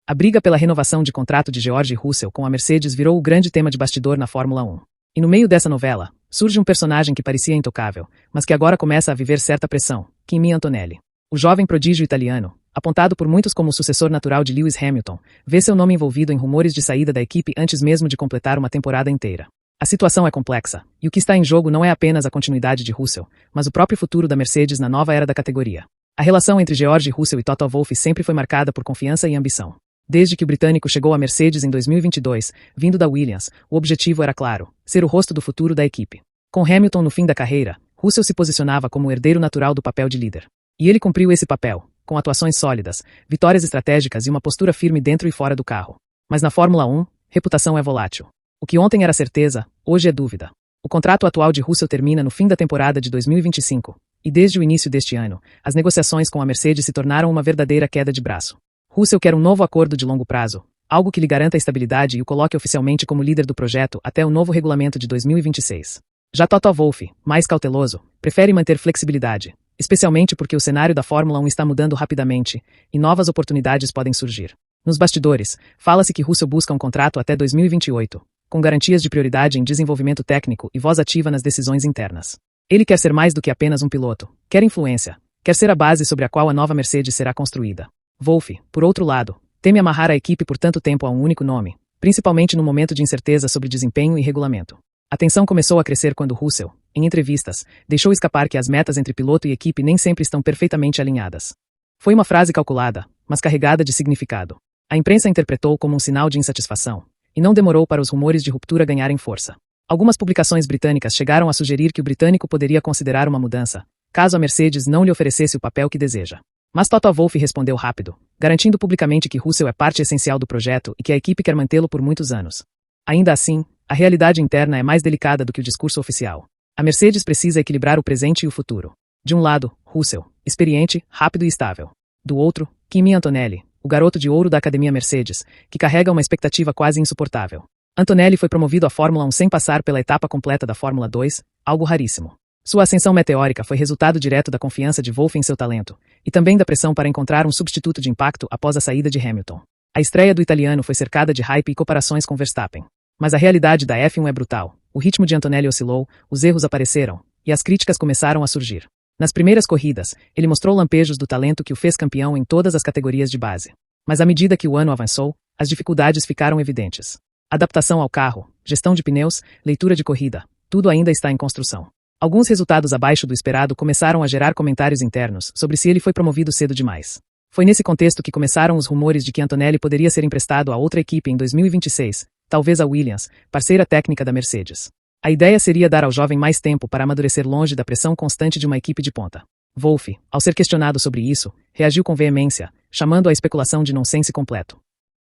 A briga pela renovação de contrato de George Russell com a Mercedes virou o grande tema de bastidor na Fórmula 1. E no meio dessa novela, surge um personagem que parecia intocável, mas que agora começa a viver certa pressão, Kimi Antonelli. O jovem prodígio italiano, apontado por muitos como o sucessor natural de Lewis Hamilton, vê seu nome envolvido em rumores de saída da equipe antes mesmo de completar uma temporada inteira. A situação é complexa, e o que está em jogo não é apenas a continuidade de Russell, mas o próprio futuro da Mercedes na nova era da categoria. A relação entre George Russell e Toto Wolff sempre foi marcada por confiança e ambição. Desde que o britânico chegou à Mercedes em 2022, vindo da Williams, o objetivo era claro, ser o rosto do futuro da equipe. Com Hamilton no fim da carreira, Russell se posicionava como o herdeiro natural do papel de líder. E ele cumpriu esse papel, com atuações sólidas, vitórias estratégicas e uma postura firme dentro e fora do carro. Mas na Fórmula 1, reputação é volátil. O que ontem era certeza, hoje é dúvida. O contrato atual de Russell termina no fim da temporada de 2025, e desde o início deste ano, as negociações com a Mercedes se tornaram uma verdadeira queda de braço. Russell quer um novo acordo de longo prazo, algo que lhe garanta a estabilidade e o coloque oficialmente como líder do projeto até o novo regulamento de 2026. Já Toto Wolff, mais cauteloso, prefere manter flexibilidade, especialmente porque o cenário da Fórmula 1 está mudando rapidamente e novas oportunidades podem surgir. Nos bastidores, fala-se que Russell busca um contrato até 2028, com garantias de prioridade em desenvolvimento técnico e voz ativa nas decisões internas. Ele quer ser mais do que apenas um piloto, quer influência, quer ser a base sobre a qual a nova Mercedes será construída. Wolff, por outro lado, teme amarrar a equipe por tanto tempo a um único nome, principalmente no momento de incerteza sobre desempenho e regulamento. A tensão começou a crescer quando Russell, em entrevistas, deixou escapar que as metas entre piloto e equipe nem sempre estão perfeitamente alinhadas. Foi uma frase calculada, mas carregada de significado. A imprensa interpretou como um sinal de insatisfação, e não demorou para os rumores de ruptura ganharem força. Algumas publicações britânicas chegaram a sugerir que o britânico poderia considerar uma mudança, caso a Mercedes não lhe oferecesse o papel que deseja. Mas Toto Wolff respondeu rápido, garantindo publicamente que Russell é parte essencial do projeto e que a equipe quer mantê-lo por muitos anos. Ainda assim, a realidade interna é mais delicada do que o discurso oficial. A Mercedes precisa equilibrar o presente e o futuro. De um lado, Russell, experiente, rápido e estável. Do outro, Kimi Antonelli, o garoto de ouro da Academia Mercedes, que carrega uma expectativa quase insuportável. Antonelli foi promovido à Fórmula 1 sem passar pela etapa completa da Fórmula 2, algo raríssimo. Sua ascensão meteórica foi resultado direto da confiança de Wolff em seu talento, e também da pressão para encontrar um substituto de impacto após a saída de Hamilton. A estreia do italiano foi cercada de hype e comparações com Verstappen. Mas a realidade da F1 é brutal. O ritmo de Antonelli oscilou, os erros apareceram, e as críticas começaram a surgir. Nas primeiras corridas, ele mostrou lampejos do talento que o fez campeão em todas as categorias de base. Mas à medida que o ano avançou, as dificuldades ficaram evidentes. Adaptação ao carro, gestão de pneus, leitura de corrida, tudo ainda está em construção. Alguns resultados abaixo do esperado começaram a gerar comentários internos sobre se ele foi promovido cedo demais. Foi nesse contexto que começaram os rumores de que Antonelli poderia ser emprestado a outra equipe em 2026, talvez a Williams, parceira técnica da Mercedes. A ideia seria dar ao jovem mais tempo para amadurecer longe da pressão constante de uma equipe de ponta. Wolff, ao ser questionado sobre isso, reagiu com veemência, chamando a especulação de nonsense completo.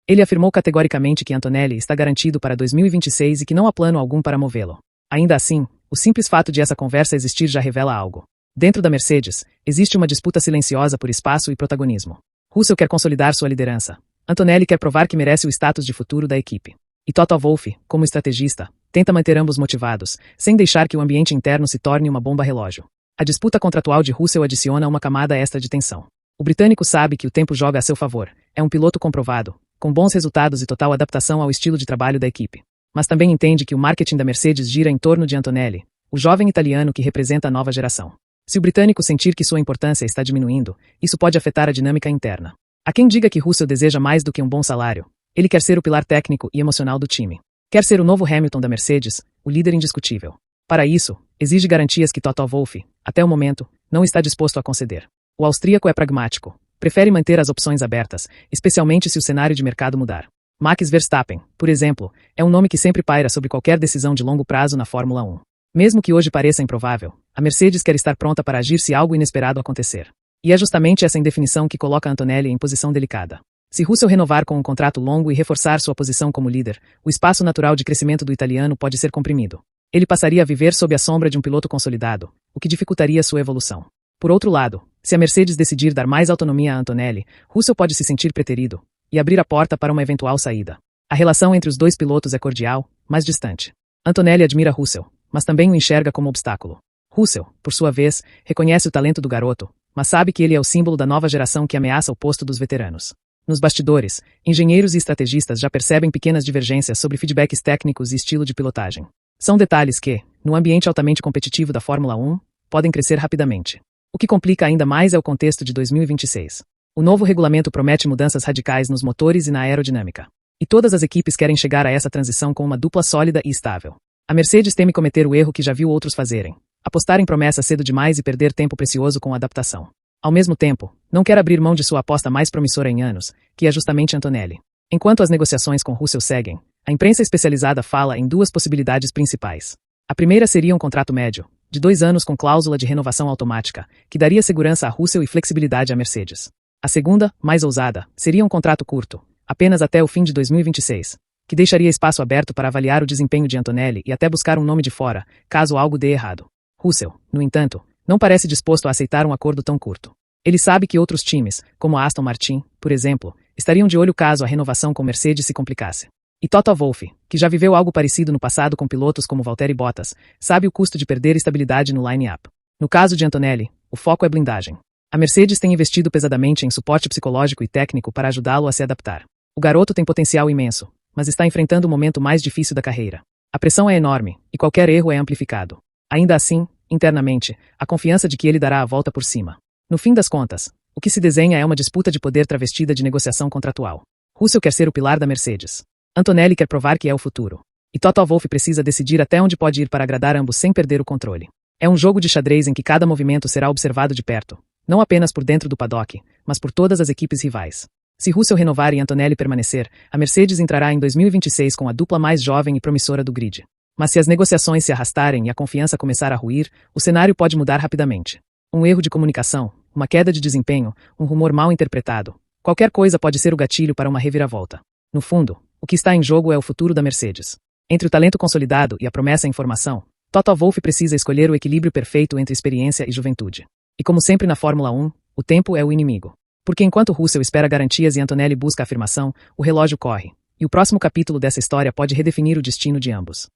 Ele afirmou categoricamente que Antonelli está garantido para 2026 e que não há plano algum para movê-lo. Ainda assim, o simples fato de essa conversa existir já revela algo. Dentro da Mercedes, existe uma disputa silenciosa por espaço e protagonismo. Russell quer consolidar sua liderança. Antonelli quer provar que merece o status de futuro da equipe. E Toto Wolff, como estrategista, tenta manter ambos motivados, sem deixar que o ambiente interno se torne uma bomba relógio. A disputa contratual de Russell adiciona uma camada extra de tensão. O britânico sabe que o tempo joga a seu favor. É um piloto comprovado, com bons resultados e total adaptação ao estilo de trabalho da equipe. Mas também entende que o marketing da Mercedes gira em torno de Antonelli, o jovem italiano que representa a nova geração. Se o britânico sentir que sua importância está diminuindo, isso pode afetar a dinâmica interna. Há quem diga que Russell deseja mais do que um bom salário. Ele quer ser o pilar técnico e emocional do time. Quer ser o novo Hamilton da Mercedes, o líder indiscutível. Para isso, exige garantias que Toto Wolff, até o momento, não está disposto a conceder. O austríaco é pragmático. Prefere manter as opções abertas, especialmente se o cenário de mercado mudar. Max Verstappen, por exemplo, é um nome que sempre paira sobre qualquer decisão de longo prazo na Fórmula 1. Mesmo que hoje pareça improvável, a Mercedes quer estar pronta para agir se algo inesperado acontecer. E é justamente essa indefinição que coloca Antonelli em posição delicada. Se Russell renovar com um contrato longo e reforçar sua posição como líder, o espaço natural de crescimento do italiano pode ser comprimido. Ele passaria a viver sob a sombra de um piloto consolidado, o que dificultaria sua evolução. Por outro lado, se a Mercedes decidir dar mais autonomia a Antonelli, Russell pode se sentir preterido e abrir a porta para uma eventual saída. A relação entre os dois pilotos é cordial, mas distante. Antonelli admira Russell, mas também o enxerga como obstáculo. Russell, por sua vez, reconhece o talento do garoto, mas sabe que ele é o símbolo da nova geração que ameaça o posto dos veteranos. Nos bastidores, engenheiros e estrategistas já percebem pequenas divergências sobre feedbacks técnicos e estilo de pilotagem. São detalhes que, no ambiente altamente competitivo da Fórmula 1, podem crescer rapidamente. O que complica ainda mais é o contexto de 2026. O novo regulamento promete mudanças radicais nos motores e na aerodinâmica. E todas as equipes querem chegar a essa transição com uma dupla sólida e estável. A Mercedes teme cometer o erro que já viu outros fazerem: apostar em promessa cedo demais e perder tempo precioso com a adaptação. Ao mesmo tempo, não quer abrir mão de sua aposta mais promissora em anos, que é justamente Antonelli. Enquanto as negociações com Russell seguem, a imprensa especializada fala em duas possibilidades principais. A primeira seria um contrato médio, de 2 anos com cláusula de renovação automática, que daria segurança a Russell e flexibilidade à Mercedes. A segunda, mais ousada, seria um contrato curto, apenas até o fim de 2026, que deixaria espaço aberto para avaliar o desempenho de Antonelli e até buscar um nome de fora, caso algo dê errado. Russell, no entanto, não parece disposto a aceitar um acordo tão curto. Ele sabe que outros times, como a Aston Martin, por exemplo, estariam de olho caso a renovação com Mercedes se complicasse. E Toto Wolff, que já viveu algo parecido no passado com pilotos como Valtteri Bottas, sabe o custo de perder estabilidade no line-up. No caso de Antonelli, o foco é blindagem. A Mercedes tem investido pesadamente em suporte psicológico e técnico para ajudá-lo a se adaptar. O garoto tem potencial imenso, mas está enfrentando o momento mais difícil da carreira. A pressão é enorme, e qualquer erro é amplificado. Ainda assim, internamente, a confiança de que ele dará a volta por cima. No fim das contas, o que se desenha é uma disputa de poder travestida de negociação contratual. Russell quer ser o pilar da Mercedes. Antonelli quer provar que é o futuro. E Toto Wolff precisa decidir até onde pode ir para agradar ambos sem perder o controle. É um jogo de xadrez em que cada movimento será observado de perto, não apenas por dentro do paddock, mas por todas as equipes rivais. Se Russell renovar e Antonelli permanecer, a Mercedes entrará em 2026 com a dupla mais jovem e promissora do grid. Mas se as negociações se arrastarem e a confiança começar a ruir, o cenário pode mudar rapidamente. Um erro de comunicação, uma queda de desempenho, um rumor mal interpretado. Qualquer coisa pode ser o gatilho para uma reviravolta. No fundo, o que está em jogo é o futuro da Mercedes. Entre o talento consolidado e a promessa em formação, Toto Wolff precisa escolher o equilíbrio perfeito entre experiência e juventude. E como sempre na Fórmula 1, o tempo é o inimigo. Porque enquanto Russell espera garantias e Antonelli busca afirmação, o relógio corre. E o próximo capítulo dessa história pode redefinir o destino de ambos.